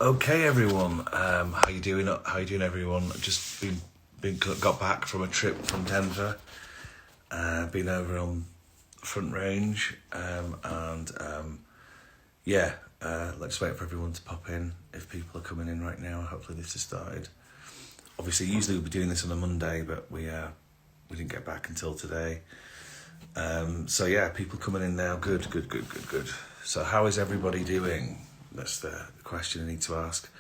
Okay, everyone. How you doing? How you doing, everyone? Just got back from a trip from Denver. Been over on Front Range, let's wait for everyone to pop in. If people are coming in right now, hopefully this has started. Obviously, usually we'll be doing this on a Monday, but we didn't get back until today. People coming in now. Good. So how is everybody doing? That's the question I need to ask.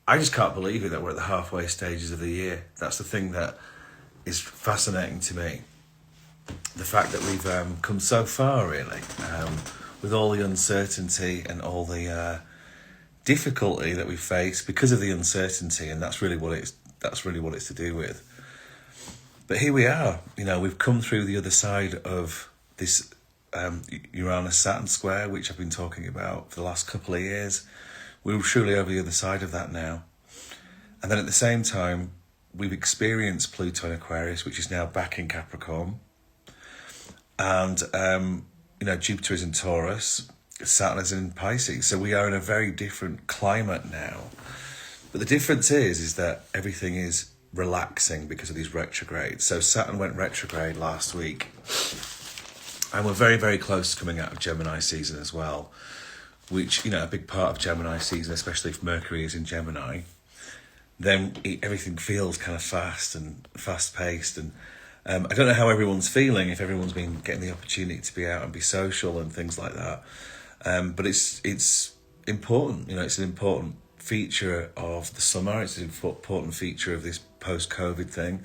I just can't believe it that we're at the halfway stages of the year. That's the thing that is fascinating to me. The fact that we've come so far, really, with all the uncertainty and all the difficulty that we face because of the uncertainty, and that's really what it's to do with. But here we are. We've come through the other side of this Uranus-Saturn square, which I've been talking about for the last couple of years. We're truly over the other side of that now. And then at the same time, we've experienced Pluto in Aquarius, which is now back in Capricorn. And, Jupiter is in Taurus, Saturn is in Pisces. So we are in a very different climate now. But the difference is that everything is relaxing because of these retrogrades. So Saturn went retrograde last week. And we're very, very close to coming out of Gemini season as well, which, a big part of Gemini season, especially if Mercury is in Gemini, then everything feels kind of fast-paced. And I don't know how everyone's feeling, if everyone's been getting the opportunity to be out and be social and things like that. But it's important, it's an important feature of the summer. It's an important feature of this post-COVID thing.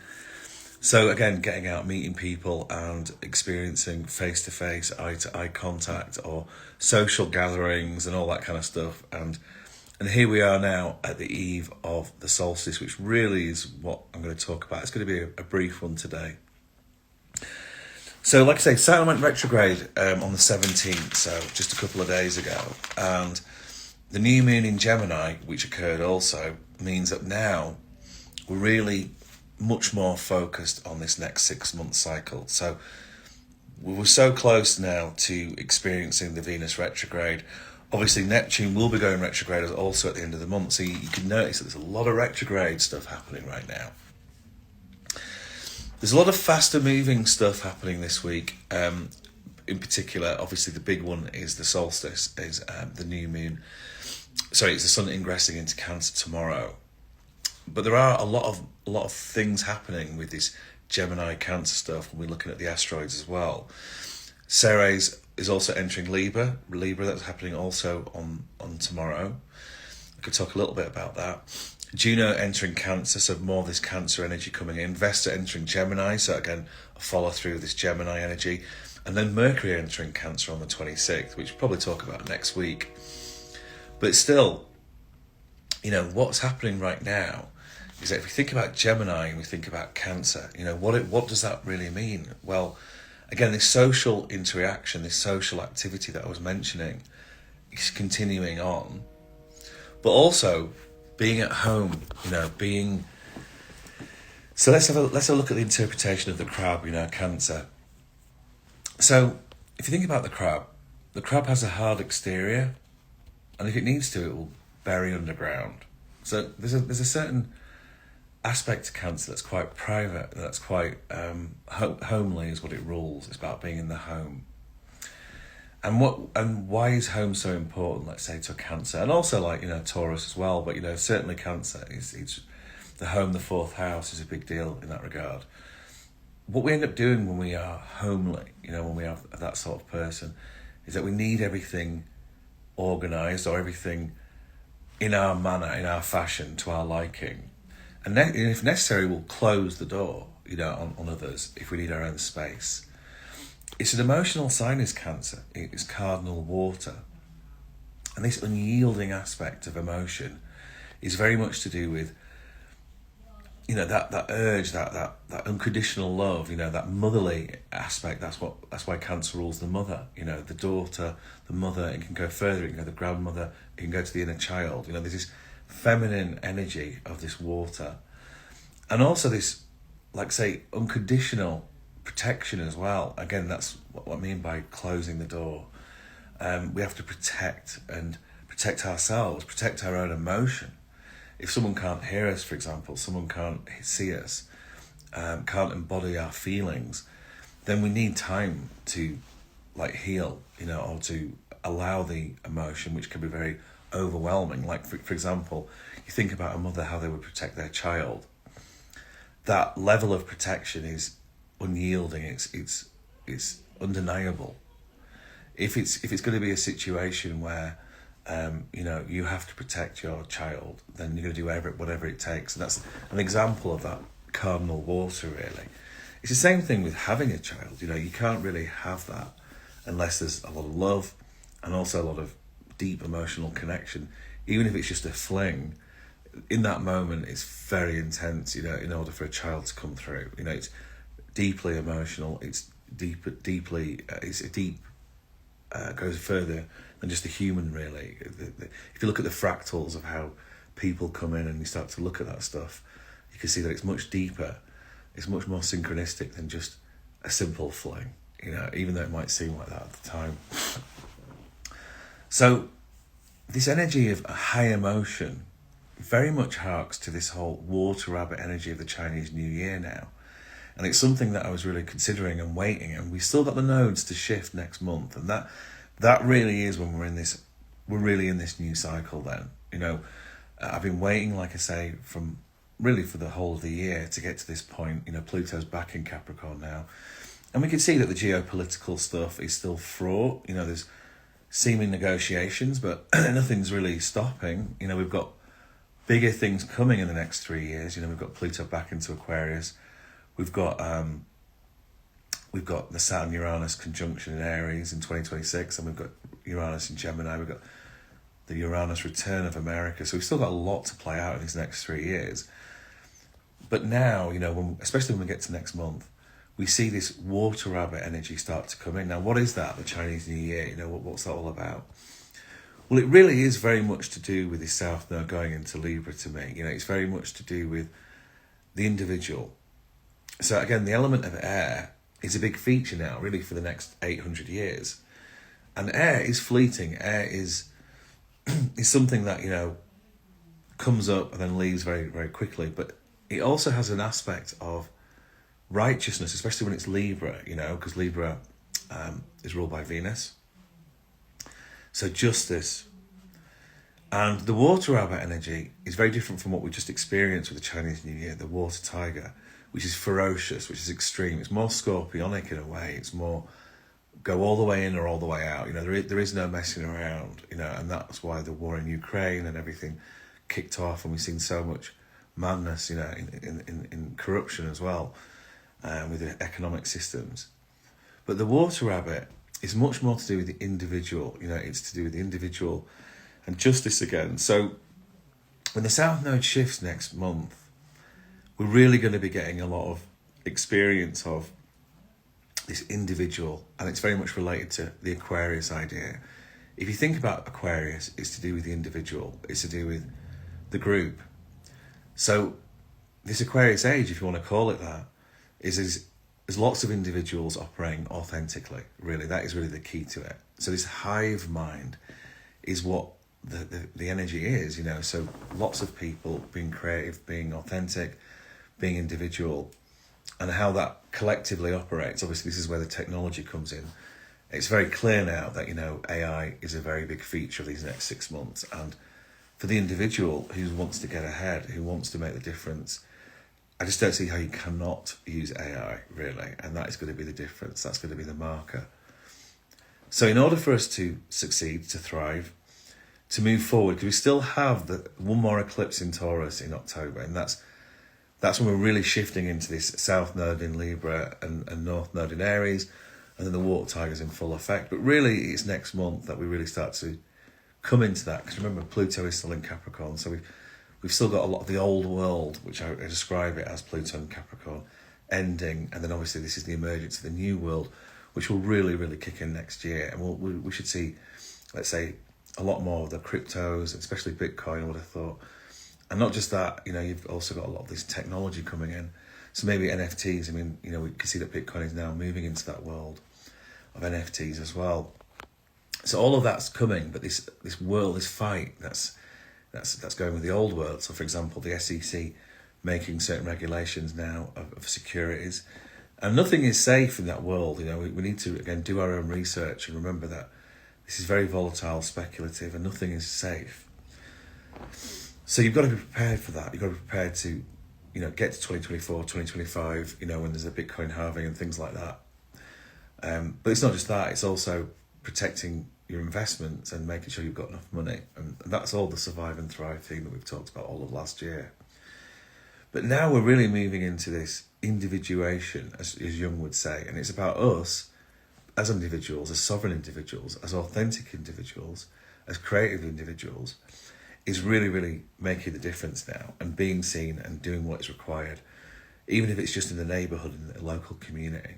So again, getting out, meeting people and experiencing face-to-face, eye-to-eye contact or social gatherings and all that kind of stuff. And here we are now at the eve of the solstice, which really is what I'm going to talk about. It's going to be a brief one today. So like I say, Saturn went retrograde on the 17th, so just a couple of days ago. And the new moon in Gemini, which occurred also, means that now we're really much more focused on this next 6-month cycle. So we were so close now to experiencing the Venus retrograde. Obviously Neptune will be going retrograde also at the end of the month, so you can notice that there's a lot of retrograde stuff happening right now. There's a lot of faster moving stuff happening this week. In particular, obviously the big one is the solstice, is the new moon. Sorry, it's the sun ingressing into Cancer tomorrow. But there are a lot of things happening with this Gemini Cancer stuff when we're looking at the asteroids as well. Ceres is also entering Libra. That's happening also on tomorrow. I could talk a little bit about that. Juno entering Cancer, so more of this Cancer energy coming in. Vesta entering Gemini, so again, a follow through of this Gemini energy. And then Mercury entering Cancer on the 26th, which we'll probably talk about next week. But still, what's happening right now is that if we think about Gemini and we think about Cancer, what does that really mean? Well, again, this social interaction, this social activity that I was mentioning is continuing on, but also being at home, being... So let's have a look at the interpretation of the crab, Cancer. So if you think about the crab has a hard exterior, and if it needs to, it will bury underground. So there's a certain aspect to Cancer that's quite private, that's quite homely is what it rules. It's about being in the home. And why is home so important, let's say, to a Cancer? And also Taurus as well, but certainly Cancer is the home, the fourth house is a big deal in that regard. What we end up doing when we are homely, when we have that sort of person, is that we need everything organised or everything in our manner, in our fashion, to our liking. And if necessary, we'll close the door, on others if we need our own space. It's an emotional sign, is Cancer. It is cardinal water. And this unyielding aspect of emotion is very much to do with, that urge, that unconditional love, that motherly aspect. That's why Cancer rules the mother, the daughter, the mother. It can go further, the grandmother, it can go to the inner child. There's this feminine energy of this water. And also this, unconditional protection as well. Again, that's what I mean by closing the door. We have to protect protect ourselves, protect our own emotion. If someone can't hear us, for example, someone can't see us, can't embody our feelings, then we need time to like heal, you know, or to allow the emotion, which can be very overwhelming. Like for example, you think about a mother, how they would protect their child. That level of protection is unyielding. It's undeniable. If it's going to be a situation where you know, you have to protect your child, then you're going to do whatever it takes. And that's an example of that cardinal water, really. It's the same thing with having a child. You know, you can't really have that unless there's a lot of love and also a lot of deep emotional connection. Even if it's just a fling, in that moment, it's very intense, you know, in order for a child to come through. You know, it's deeply emotional. It's goes further than just a human, really. If you look at the fractals of how people come in and you start to look at that stuff, you can see that it's much deeper. It's much more synchronistic than just a simple fling, you know, even though it might seem like that at the time. So this energy of a high emotion very much harks to this whole water rabbit energy of the Chinese New Year now. And it's something that I was really considering and waiting, and we still got the nodes to shift next month, and that really is when we're really in this new cycle then. You know, I've been waiting, like I say, for the whole of the year to get to this point. You know, Pluto's back in Capricorn now, and we can see that the geopolitical stuff is still fraught. You know, there's seeming negotiations, but nothing's really stopping. You know, we've got bigger things coming in the next 3 years. You know, we've got Pluto back into Aquarius. We've got the Saturn-Uranus conjunction in Aries in 2026, and we've got Uranus in Gemini. We've got the Uranus return of America. So we've still got a lot to play out in these next 3 years. But now, you know, especially when we get to next month, we see this water rabbit energy start to come in. Now, what is that, the Chinese New Year? You know, what's that all about? Well, it really is very much to do with this South Node going into Libra to me. You know, it's very much to do with the individual. So again, the element of air is a big feature now, really, for the next 800 years. And air is fleeting. Air is something that, you know, comes up and then leaves very, very quickly. But it also has an aspect of righteousness, especially when it's Libra, you know, because Libra is ruled by Venus. So justice. And the water rabbit energy is very different from what we just experienced with the Chinese New Year, the water tiger, which is ferocious, which is extreme. It's more scorpionic in a way. It's more go all the way in or all the way out. You know, there is no messing around, you know, and that's why the war in Ukraine and everything kicked off, and we've seen so much madness, you know, in corruption as well, with the economic systems. But the water rabbit is much more to do with the individual, you know, it's to do with the individual and justice again. So when the South Node shifts next month, we're really going to be getting a lot of experience of this individual, and it's very much related to the Aquarius idea. If you think about Aquarius, it's to do with the individual, it's to do with the group. So this Aquarius age, if you want to call it that, is lots of individuals operating authentically, really. That is really the key to it. So this hive mind is what the energy is, you know. So lots of people being creative, being authentic, being individual, and how that collectively operates. Obviously, this is where the technology comes in. It's very clear now that, you know, AI is a very big feature of these next 6 months. And for the individual who wants to get ahead, who wants to make the difference, I just don't see how you cannot use AI, really. And that is going to be the difference. That's going to be the marker. So in order for us to succeed, to thrive, to move forward, because we still have one more eclipse in Taurus in October, and that's when we're really shifting into this South Node in Libra and North Node in Aries, and then the Water Tiger's in full effect. But really, it's next month that we really start to come into that, because remember, Pluto is still in Capricorn, so we've still got a lot of the old world, which I describe it as Pluto and Capricorn, ending, and then obviously this is the emergence of the new world, which will really, really kick in next year, and we should see, let's say, a lot more of the cryptos, especially Bitcoin, I would have thought. And not just that, you know, you've also got a lot of this technology coming in. So maybe NFTs, I mean, you know, we can see that Bitcoin is now moving into that world of NFTs as well. So all of that's coming, but this world, this fight, that's going with the old world. So for example, the SEC making certain regulations now of securities, and nothing is safe in that world. You know, we need to again do our own research and remember that this is very volatile, speculative, and nothing is safe. So you've got to be prepared for that. You've got to be prepared to, you know, get to 2024, 2025, you know, when there's a Bitcoin halving and things like that. But it's not just that, it's also protecting your investments and making sure you've got enough money. And that's all the survive and thrive theme that we've talked about all of last year. But now we're really moving into this individuation, as Jung would say, and it's about us as individuals, as sovereign individuals, as authentic individuals, as creative individuals, is really, really making the difference now and being seen and doing what is required, even if it's just in the neighbourhood, in the local community.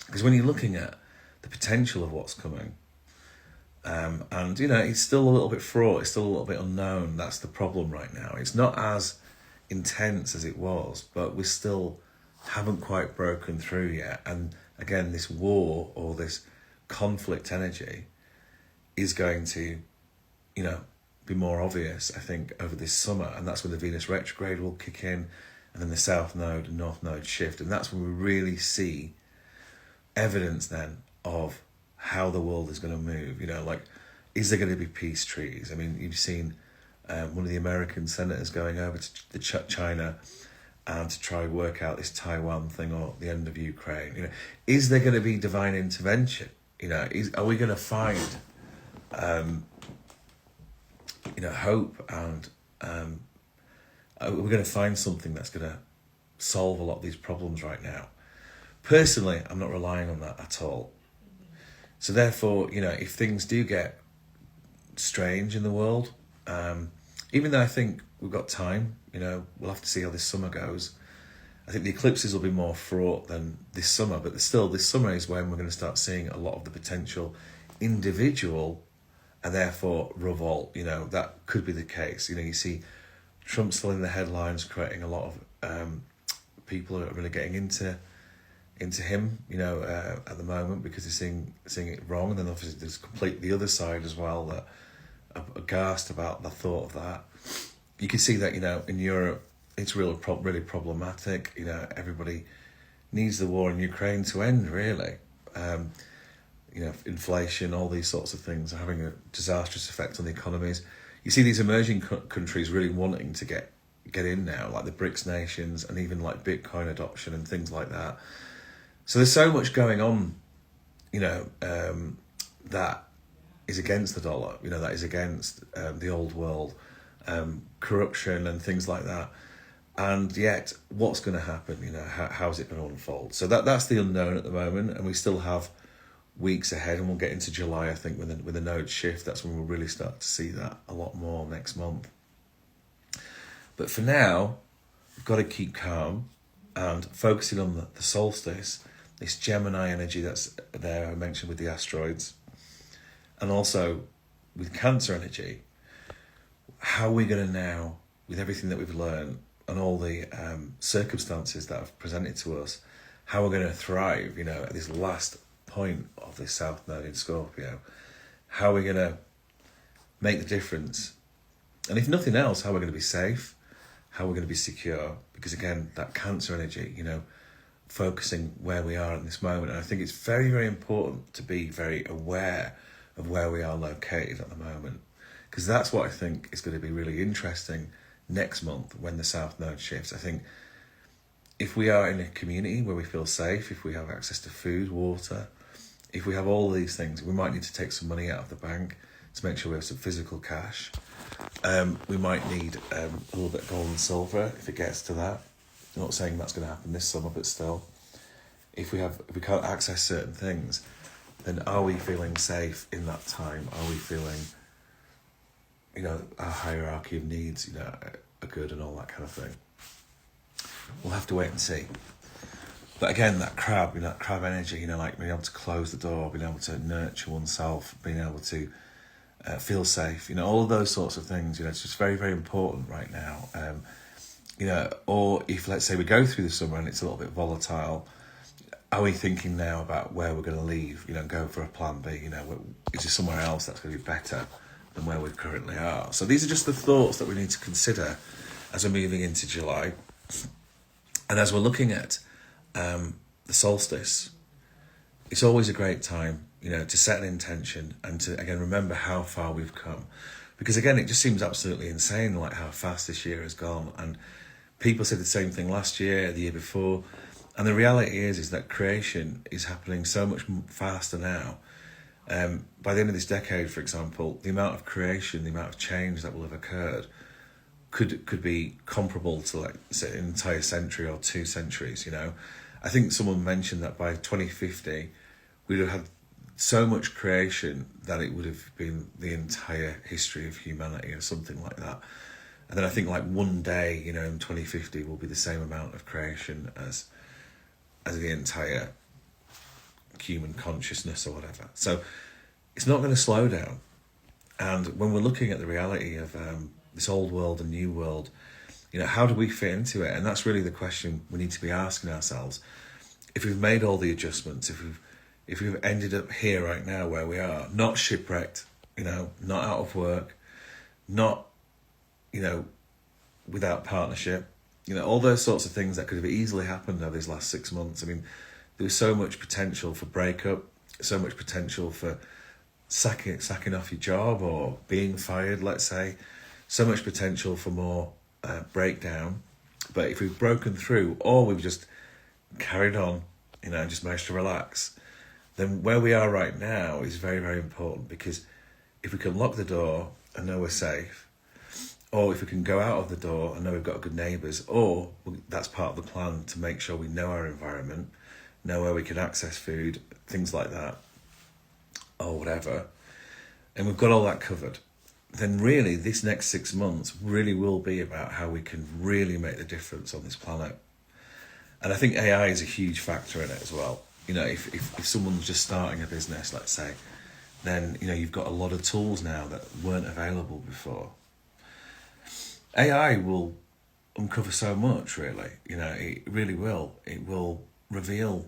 Because when you're looking at the potential of what's coming, and, you know, it's still a little bit fraught, it's still a little bit unknown. That's the problem right now. It's not as intense as it was, but we still haven't quite broken through yet. And again, this war or this conflict energy is going to, you know, be more obvious, I think, over this summer. And that's when the Venus retrograde will kick in, and then the South Node and North Node shift. And that's when we really see evidence then of how the world is going to move. You know, like, is there going to be peace treaties? I mean, you've seen one of the American senators going over to China and to try and work out this Taiwan thing or the end of Ukraine. You know, is there going to be divine intervention? You know, are we going to find, you know, hope, and are we going to find something that's going to solve a lot of these problems right now? Personally, I'm not relying on that at all. So therefore, you know, if things do get strange in the world, even though I think we've got time, you know, we'll have to see how this summer goes. I think the eclipses will be more fraught than this summer, but still, this summer is when we're going to start seeing a lot of the potential individual and therefore revolt. You know, that could be the case. You know, you see Trump still in the headlines, creating a lot of people who are really getting into him, you know, at the moment, because they're seeing it wrong. And then obviously there's the other side as well that are aghast about the thought of that. You can see that, you know, in Europe, it's really problematic. You know, everybody needs the war in Ukraine to end, really. You know, inflation, all these sorts of things are having a disastrous effect on the economies. You see these emerging countries really wanting to get in now, like the BRICS nations, and even like Bitcoin adoption and things like that. So there's so much going on, you know, that is against the dollar, you know, that is against the old world, corruption and things like that. And yet, what's going to happen? You know, how's it going to unfold? So that's the unknown at the moment, and we still have weeks ahead, and we'll get into July, I think, with the node shift. That's when we'll really start to see that a lot more next month. But for now, we've got to keep calm and focusing on the solstice, this Gemini energy that's there, I mentioned with the asteroids, and also with Cancer energy. How are we going to now, with everything that we've learned and all the circumstances that have presented to us, how we're going to thrive, you know, at this last point of this South Node in Scorpio? How are we going to make the difference? And if nothing else, how we're going to be safe, how we're going to be secure, because again, that Cancer energy, you know, focusing where we are in this moment. And I think it's very, very important to be very aware of where we are located at the moment, because that's what I think is going to be really interesting next month when the South Node shifts. I think if we are in a community where we feel safe, if we have access to food, water, if we have all these things, we might need to take some money out of the bank to make sure we have some physical cash. We might need a little bit of gold and silver if it gets to that. I'm not saying that's going to happen this summer, but still, if we can't access certain things, then are we feeling safe in that time? Are we feeling, you know, our hierarchy of needs, you know, are good and all that kind of thing? We'll have to wait and see. But again, that crab, you know, that crab energy, you know, like being able to close the door, being able to nurture oneself, being able to feel safe, you know, all of those sorts of things, you know, it's just very, very important right now. You know, or if, let's say, we go through the summer and it's a little bit volatile, are we thinking now about where we're going to leave, go for a plan B, is there somewhere else that's going to be better than where we currently are? So these are just the thoughts that we need to consider as we're moving into July. And as we're looking at the solstice, it's always a great time, to set an intention and to, again, remember how far we've come. Because, again, it just seems absolutely insane, like how fast this year has gone. And people said the same thing last year, the year before. And the reality is that creation is happening so much faster now. By the end of this decade, for example, the amount of creation, the amount of change that will have occurred could be comparable to, like, say, an entire century or 2 centuries, I think someone mentioned that by 2050, we'd have had so much creation that it would have been the entire history of humanity or something like that. And then I think, like, one day, in 2050 will be the same amount of creation as the entire human consciousness or whatever. So it's not going to slow down. And when we're looking at the reality of this old world and new world, how do we fit into it? And that's really the question we need to be asking ourselves. If we've made all the adjustments, if we've ended up here right now where we are, not shipwrecked, not out of work, not, without partnership, all those sorts of things that could have easily happened over these last 6 months. I mean, there was so much potential for breakup, so much potential for sacking off your job or being fired, let's say, so much potential for more breakdown. But if we've broken through, or we've just carried on, just managed to relax, then where we are right now is very, very important. Because if we can lock the door and know we're safe, or if we can go out of the door and know we've got good neighbours, or that's part of the plan to make sure we know our environment, know where we can access food, things like that, or whatever, and we've got all that covered, then really this next 6 months really will be about how we can really make the difference on this planet. And I think AI is a huge factor in it as well. If someone's just starting a business, let's say, then, you've got a lot of tools now that weren't available before. AI will uncover so much, really. It really will. It will reveal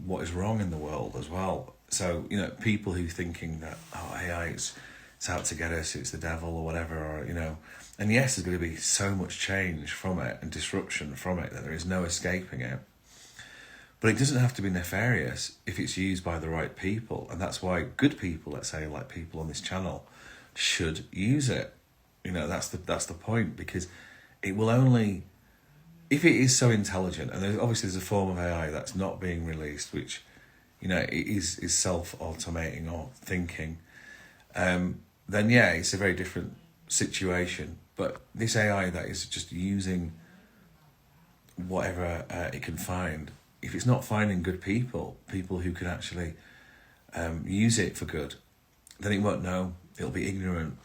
what is wrong in the world as well. So, people who thinking that, AI is it's out to get us, it's the devil or whatever, or, and yes, there's going to be so much change from it and disruption from it that there is no escaping it. But it doesn't have to be nefarious if it's used by the right people. And that's why good people, let's say, like people on this channel, should use it. That's the point, because it will only, if it is so intelligent, and there's a form of AI that's not being released, which, it is self-automating or thinking, then yeah, it's a very different situation. But this AI that is just using whatever it can find, if it's not finding good people who can actually use it for good, then it won't know, it'll be ignorant.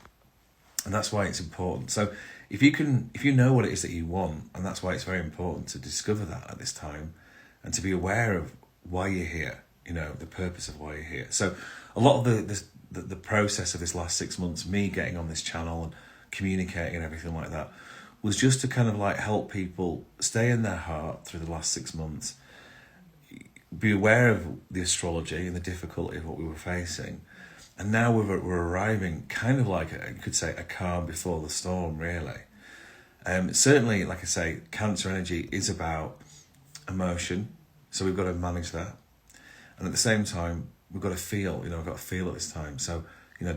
And that's why it's important. So if you know what it is that you want, and that's why it's very important to discover that at this time and to be aware of why you're here, the purpose of why you're here. So a lot of the process of this last 6 months, me getting on this channel and communicating and everything like that, was just to kind of like help people stay in their heart through the last 6 months, be aware of the astrology and the difficulty of what we were facing. And now we're arriving kind of like, you could say, a calm before the storm, really. Certainly, like I say, Cancer energy is about emotion, so we've got to manage that. And at the same time, we've got to feel, we've got to feel at this time. So,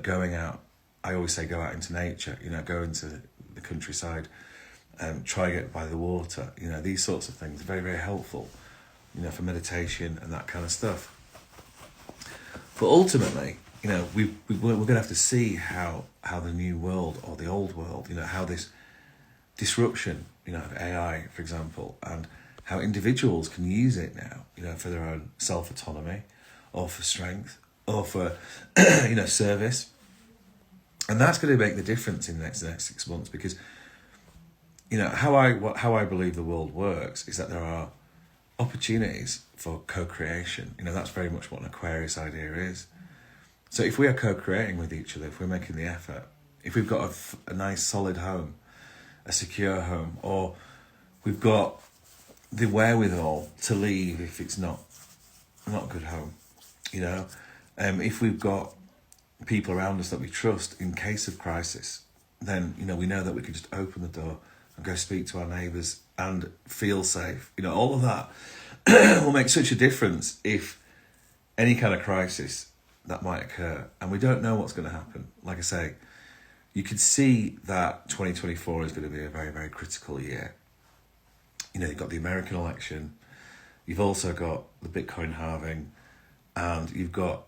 going out, I always say go out into nature, go into the countryside, try to get by the water, these sorts of things are very, very helpful, for meditation and that kind of stuff. But ultimately, we're going to have to see how the new world or the old world, how this disruption, of AI, for example, and how individuals can use it now, for their own self-autonomy or for strength or for, service. And that's going to make the difference in the next 6 months, because, how I believe the world works is that there are opportunities for co-creation. That's very much what an Aquarius idea is. So if we are co-creating with each other, if we're making the effort, if we've got a nice solid home, a secure home, or we've got the wherewithal to leave if it's not a good home. If we've got people around us that we trust in case of crisis, then we know that we can just open the door and go speak to our neighbours and feel safe. All of that will make such a difference if any kind of crisis that might occur, and we don't know what's going to happen. Like I say, you could see that 2024 is going to be a very, very critical year. You've got the American election, you've also got the Bitcoin halving, and you've got,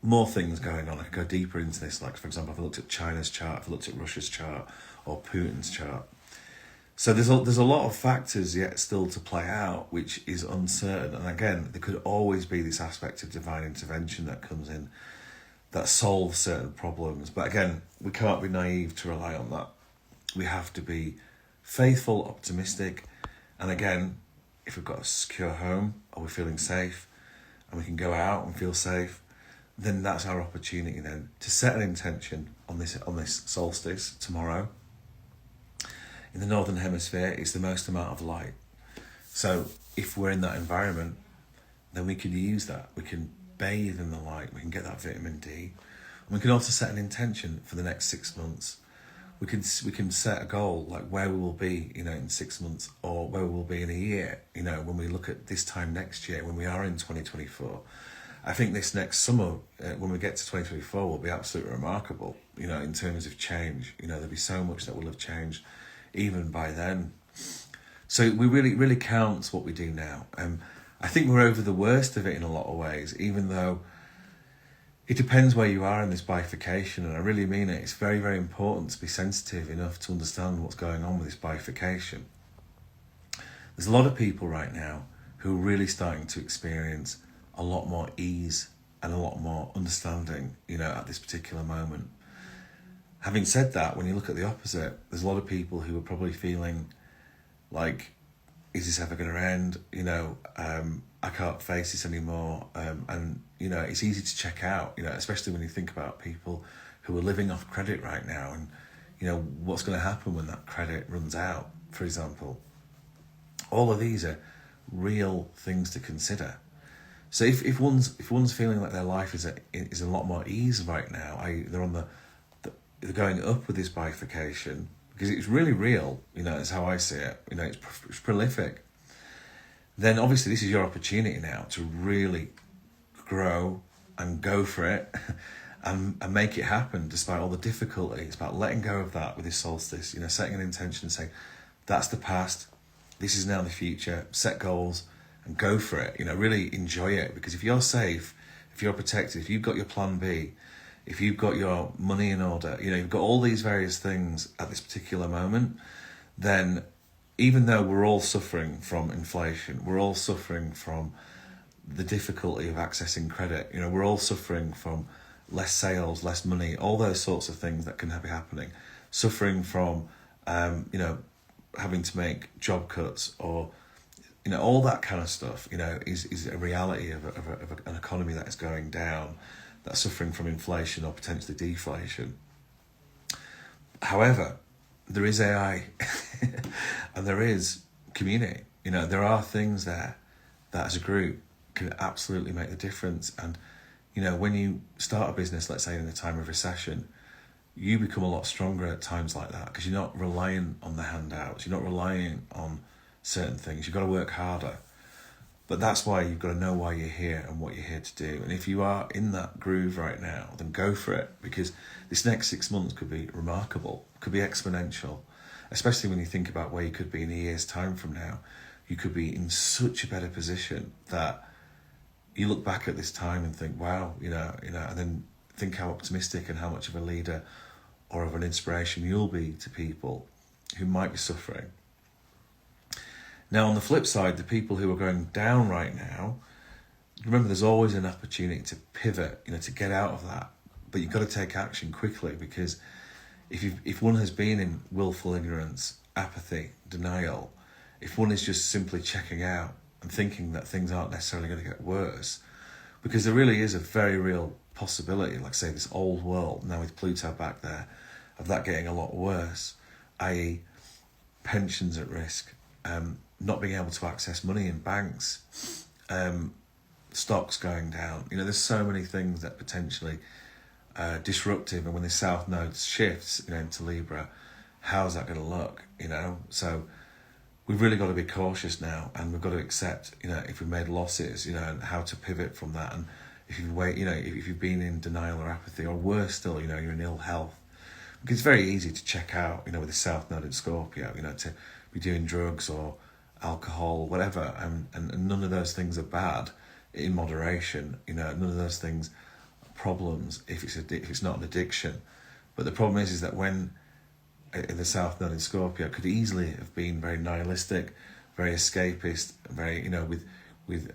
more things going on. I could go deeper into this. Like, for example, if I looked at China's chart, if I looked at Russia's chart, or Putin's chart. So there's a lot of factors yet still to play out, which is uncertain. And again, there could always be this aspect of divine intervention that comes in that solves certain problems. But again, we can't be naive to rely on that. We have to be faithful, optimistic. And again, if we've got a secure home, or we're feeling safe, and we can go out and feel safe, then that's our opportunity then to set an intention on this solstice tomorrow. In the Northern Hemisphere, it's the most amount of light. So if we're in that environment, then we can use that. We can bathe in the light. We can get that vitamin D. And we can also set an intention for the next 6 months. We can set a goal, like where we will be, in 6 months, or where we will be in a year, when we look at this time next year, when we are in 2024. I think this next summer, when we get to 2024, will be absolutely remarkable, in terms of change. There'll be so much that will have changed even by then. So we really counts what we do now. I think we're over the worst of it in a lot of ways, even though it depends where you are in this bifurcation, and I really mean it. It's very, very important to be sensitive enough to understand what's going on with this bifurcation. There's a lot of people right now who are really starting to experience a lot more ease and a lot more understanding, at this particular moment. Having said that, when you look at the opposite, there's a lot of people who are probably feeling like, is this ever going to end? I can't face this anymore. And it's easy to check out, especially when you think about people who are living off credit right now, and, what's going to happen when that credit runs out, for example. All of these are real things to consider. So if one's feeling like their life is a lot more ease right now, they're going up with this bifurcation, because it's really real, it's how I see it, it's prolific, then obviously this is your opportunity now to really grow and go for it and make it happen despite all the difficulty. It's about letting go of that with this solstice, setting an intention and saying, that's the past, this is now the future, set goals and go for it, really enjoy it. Because if you're safe, if you're protected, if you've got your plan B, if you've got your money in order, you've got all these various things at this particular moment, then even though we're all suffering from inflation, we're all suffering from the difficulty of accessing credit, we're all suffering from less sales, less money, all those sorts of things that can be happening, suffering from, having to make job cuts, or, all that kind of stuff, is a reality of an economy that is going down, that's suffering from inflation or potentially deflation. However, there is AI and there is community. There are things there that as a group can absolutely make the difference. And, when you start a business, let's say in a time of recession, you become a lot stronger at times like that, because you're not relying on the handouts, you're not relying on certain things, you've got to work harder. But that's why you've got to know why you're here and what you're here to do. And if you are in that groove right now, then go for it, because this next 6 months could be remarkable, could be exponential, especially when you think about where you could be in a year's time from now. You could be in such a better position that you look back at this time and think, wow, and then think how optimistic and how much of a leader or of an inspiration you'll be to people who might be suffering. Now, on the flip side, the people who are going down right now, remember there's always an opportunity to pivot, to get out of that. But you've got to take action quickly, because if one has been in willful ignorance, apathy, denial, if one is just simply checking out and thinking that things aren't necessarily going to get worse, because there really is a very real possibility, like say this old world, now with Pluto back there, of that getting a lot worse, i.e., pensions at risk, not being able to access money in banks, stocks going down. You know, there's so many things that potentially disruptive, and when the South Node shifts, you know, into Libra, how's that going to look? You know, so we've really got to be cautious now, and we've got to accept, you know, if we've made losses, you know, and how to pivot from that. And if you've been in denial or apathy, or worse still, you know, you're in ill health, because it's very easy to check out, you know, with the South Node in Scorpio, you know, to be doing drugs or alcohol, whatever, and none of those things are bad in moderation. You know, none of those things are problems if it's not an addiction. But the problem is that when in the South Node in Scorpio, it could easily have been very nihilistic, very escapist, very, you know, with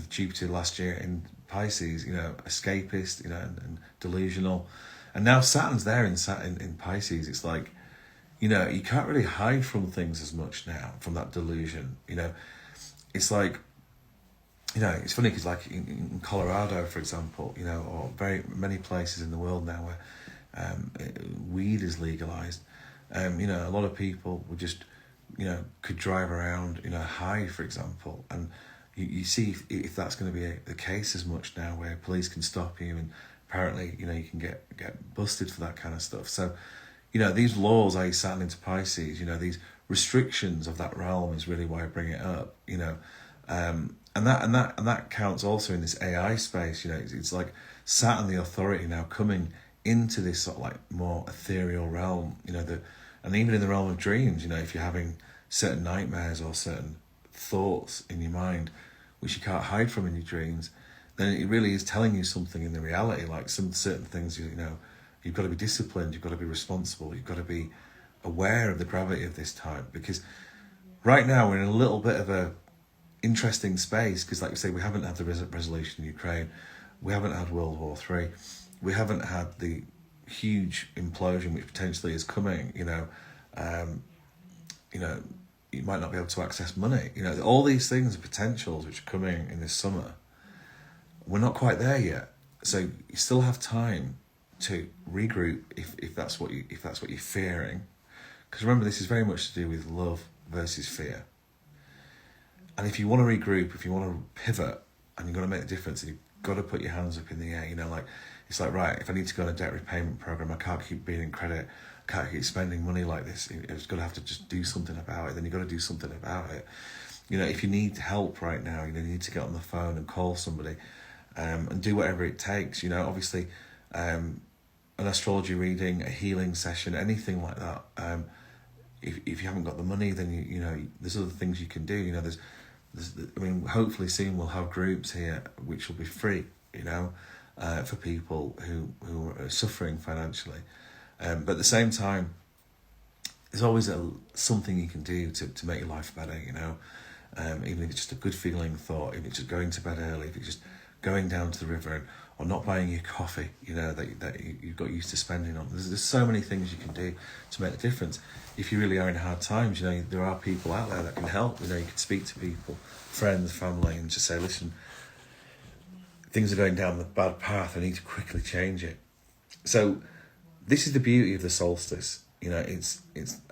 Jupiter last year in Pisces, you know, escapist, you know, and delusional, and now Saturn's there in Pisces. It's like, you know, you can't really hide from things as much now, from that delusion. You know, it's like, you know, it's funny because like in Colorado, for example, you know, or very many places in the world now where weed is legalized, you know, a lot of people would just, you know, could drive around, you know, high, for example, and you see if that's going to be the case as much now, where police can stop you, and apparently, you know, you can get busted for that kind of stuff. So, you know, these laws, Saturn into Pisces, you know, these restrictions of that realm is really why I bring it up, you know, and that counts also in this AI space. You know, it's like Saturn, the authority, now coming into this sort of like more ethereal realm, you know, and even in the realm of dreams, you know, if you're having certain nightmares or certain thoughts in your mind which you can't hide from in your dreams, then it really is telling you something in the reality, like some certain things, you know, you've got to be disciplined, you've got to be responsible, you've got to be aware of the gravity of this time, because right now we're in a little bit of a interesting space, because like we say, we haven't had the resolution in Ukraine, we haven't had World War III, we haven't had the huge implosion which potentially is coming, you know, you might not be able to access money, you know, all these things are potentials which are coming in this summer. We're not quite there yet, so you still have time to regroup if that's what you're fearing, because remember, this is very much to do with love versus fear. And if you want to regroup, if you want to pivot, and you've got to make a difference, and you've got to put your hands up in the air, you know, like, it's like, right, if I need to go on a debt repayment program, I can't keep being in credit, I can't keep spending money like this, it's got to have to just do something about it, then you've got to do something about it. You know, if you need help right now, you know, you need to get on the phone and call somebody, and do whatever it takes, you know, obviously, an astrology reading, a healing session, anything like that. If you haven't got the money, then you know, there's other things you can do. You know, there's I mean, hopefully soon we'll have groups here which will be free, you know, for people who are suffering financially. But at the same time, there's always something you can do to make your life better, you know, even if it's just a good feeling thought, if it's just going to bed early, if it's just going down to the river, or not buying your coffee, you know, that you've got used to spending on. There's so many things you can do to make a difference. If you really are in hard times, you know, there are people out there that can help. You know, you can speak to people, friends, family, and just say, listen, things are going down the bad path, I need to quickly change it. So this is the beauty of the solstice. You know, it's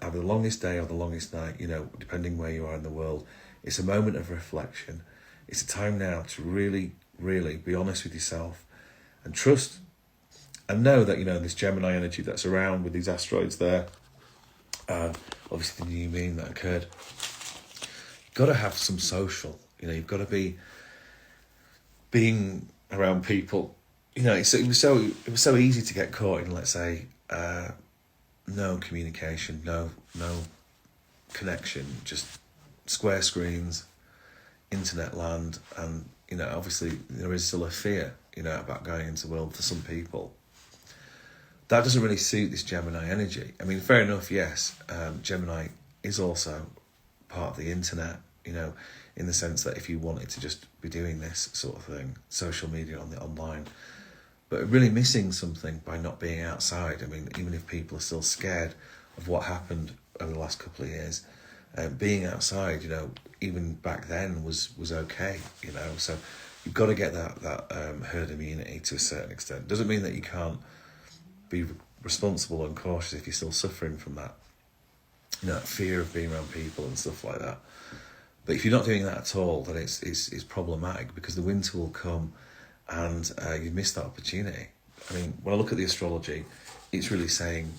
either the longest day or the longest night, you know, depending where you are in the world. It's a moment of reflection. It's a time now to really, really be honest with yourself and trust and know that, you know, this Gemini energy that's around with these asteroids there, and obviously the new moon that occurred, you've got to have some social, you know, you've got to be being around people. You know, it was so easy to get caught in, let's say, no communication, no connection, just square screens, internet land, and, you know, obviously there is still a fear, you know, about going into the world for some people. That doesn't really suit this Gemini energy. I mean, fair enough, yes, Gemini is also part of the internet, you know, in the sense that if you wanted to just be doing this sort of thing, social media on the online, but really missing something by not being outside. I mean, even if people are still scared of what happened over the last couple of years, being outside, you know, even back then was okay, you know. So you've got to get that herd immunity to a certain extent. Doesn't mean that you can't be responsible and cautious if you're still suffering from that. fear of being around people and stuff like that. But if you're not doing that at all, then it's problematic, because the winter will come and you miss that opportunity. I mean, when I look at the astrology, it's really saying,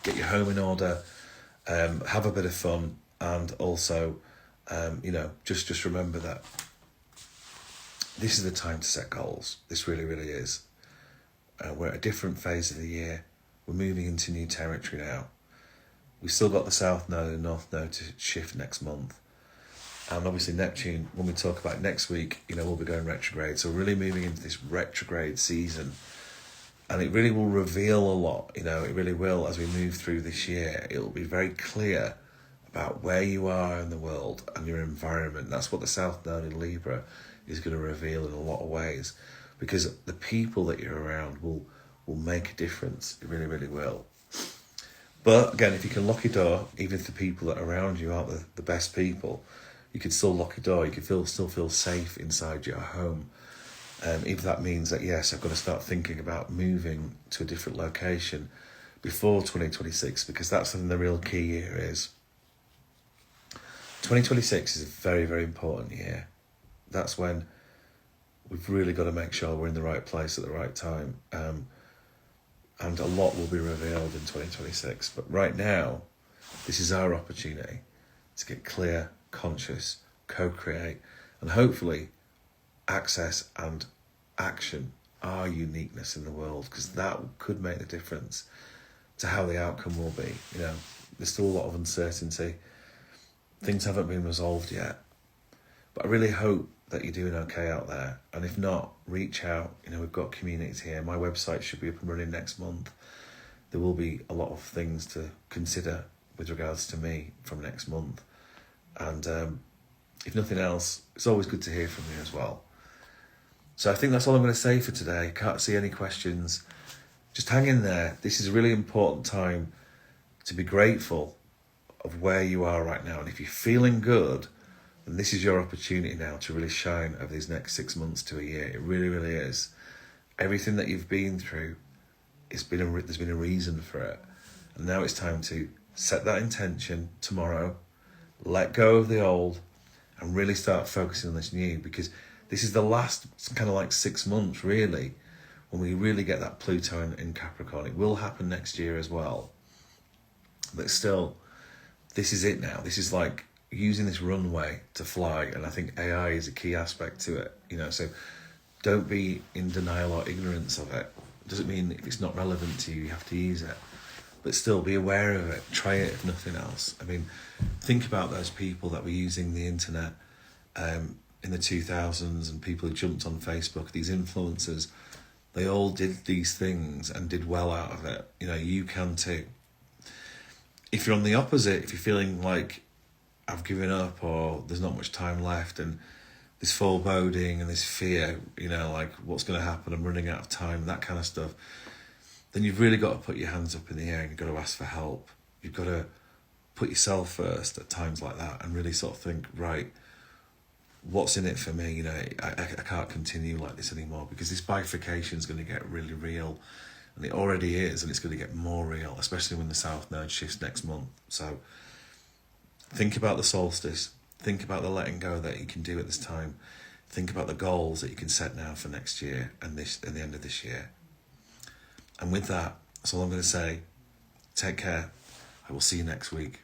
get your home in order, have a bit of fun, and also, just remember that this is the time to set goals. This really, really is. We're at a different phase of the year. We're moving into new territory now. We've still got the South Node and North Node to shift next month. And obviously Neptune, when we talk about next week, we'll be going retrograde. So we're really moving into this retrograde season. And it really will reveal a lot, it really will, as we move through this year. It'll be very clear about where you are in the world and your environment. That's what the South Node in Libra is going to reveal in a lot of ways. Because the people that you're around will make a difference. It really, really will. But again, if you can lock your door, even if the people that are around you aren't the best people, you can still lock your door. You can still feel safe inside your home. If that means that, yes, I've got to start thinking about moving to a different location before 2026, because that's when the real key year is. 2026 is a very, very important year. That's when we've really got to make sure we're in the right place at the right time. And a lot will be revealed in 2026. But right now, this is our opportunity to get clear, conscious, co-create, and hopefully access and action our uniqueness in the world, because that could make the difference to how the outcome will be. There's still a lot of uncertainty. Things haven't been resolved yet. But I really hope that you're doing okay out there. And if not, reach out. We've got communities here. My website should be up and running next month. There will be a lot of things to consider with regards to me from next month. And if nothing else, it's always good to hear from you as well. So I think that's all I'm going to say for today. Can't see any questions. Just hang in there. This is a really important time to be grateful of where you are right now. And if you're feeling good, then this is your opportunity now to really shine over these next 6 months to a year. It really, really is. Everything that you've been through, there's been a reason for it. And now it's time to set that intention tomorrow, let go of the old, and really start focusing on this new, because this is the last kind of like 6 months, really, when we really get that Pluto in Capricorn. It will happen next year as well. But still, this is it now. This is like using this runway to fly. And I think AI is a key aspect to it. So don't be in denial or ignorance of it. It doesn't mean if it's not relevant to you, you have to use it. But still, be aware of it. Try it if nothing else. I mean, think about those people that were using the internet in the 2000s, and people who jumped on Facebook, these influencers. They all did these things and did well out of it. You can too. If you're on the opposite, if you're feeling like I've given up or there's not much time left, and this foreboding and this fear, like what's going to happen, I'm running out of time, that kind of stuff, then you've really got to put your hands up in the air and you've got to ask for help. You've got to put yourself first at times like that and really sort of think, right, what's in it for me? I can't continue like this anymore, because this bifurcation is going to get really real, and it already is, and it's going to get more real, especially when the South Node shifts next month. So think about the solstice. Think about the letting go that you can do at this time. Think about the goals that you can set now for next year and the end of this year. And with that, that's all I'm going to say. Take care. I will see you next week.